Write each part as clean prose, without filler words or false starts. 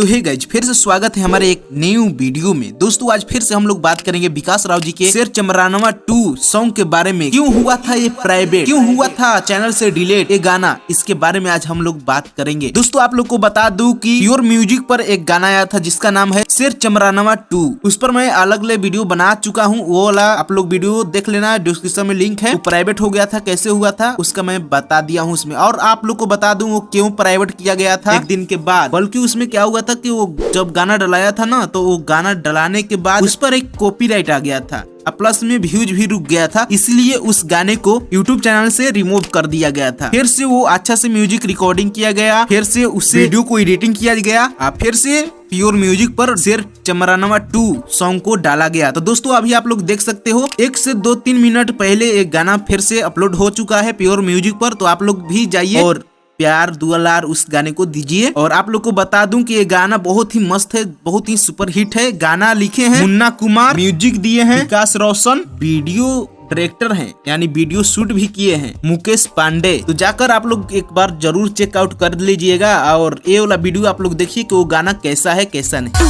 तो hey guys, फिर से स्वागत है हमारे एक न्यू वीडियो में। दोस्तों आज फिर से हम लोग बात करेंगे विकास राव जी के शेर चमरानवा 2 सॉन्ग के बारे में। क्यों हुआ था ये प्राइवेट, क्यों हुआ था चैनल से डिलीट ये गाना, इसके बारे में आज हम लोग बात करेंगे। दोस्तों आप लोग को बता दूं कि प्योर म्यूजिक पर एक गाना आया था जिसका नाम है शेर चमरानवा 2। उस पर मैं अलग ले वीडियो बना चुका हूँ, वो वाला आप लोग वीडियो देख लेना, डिस्क्रिप्शन में लिंक है। वो प्राइवेट हो गया था, कैसे हुआ था उसका मैं बता दिया हूँ उसमें। और आप लोग को बता दूं वो क्यों प्राइवेट किया गया था एक दिन के बाद, बल्कि उसमें क्या हुआ था कि वो जब गाना डलाया था ना, तो वो गाना डलाने के बाद उस पर एक कॉपीराइट आ गया था, प्लस में व्यूज भी रुक गया था, इसलिए उस गाने को YouTube चैनल से रिमूव कर दिया गया था। फिर से वो अच्छा से म्यूजिक रिकॉर्डिंग किया गया, फिर से उससे वीडियो को एडिटिंग किया गया, फिर से प्योर म्यूजिक पर शेर चमरानवा 2 सॉन्ग को डाला गया। तो दोस्तों अभी आप लोग देख सकते हो 1 से 2-3 मिनट पहले एक गाना फिर से अपलोड हो चुका है प्योर म्यूजिक पर, तो आप लोग भी जाइए और प्यार दुलार उस गाने को दीजिए। और आप लोग को बता दूं कि ये गाना बहुत ही मस्त है, बहुत ही सुपर हिट है। गाना लिखे हैं मुन्ना कुमार, म्यूजिक दिए हैं विकास रोशन, वीडियो डायरेक्टर हैं यानी वीडियो शूट भी किए हैं मुकेश पांडे। तो जाकर आप लोग एक बार जरूर चेकआउट कर लीजिएगा और ये वाला वीडियो आप लोग देखिए कि वो गाना कैसा है कैसा नहीं।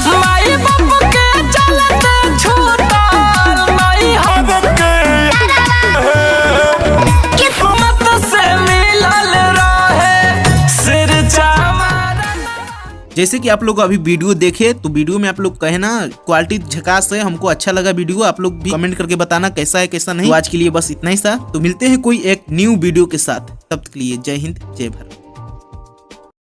जैसे कि आप लोग अभी वीडियो देखे तो वीडियो में आप लोग कहे ना क्वालिटी झकास है, हमको अच्छा लगा वीडियो, आप लोग भी कमेंट करके बताना कैसा है कैसा नहीं। तो आज के लिए बस इतना ही था, तो मिलते हैं कोई एक न्यू वीडियो के साथ, तब तक के लिए जय हिंद जय भारत।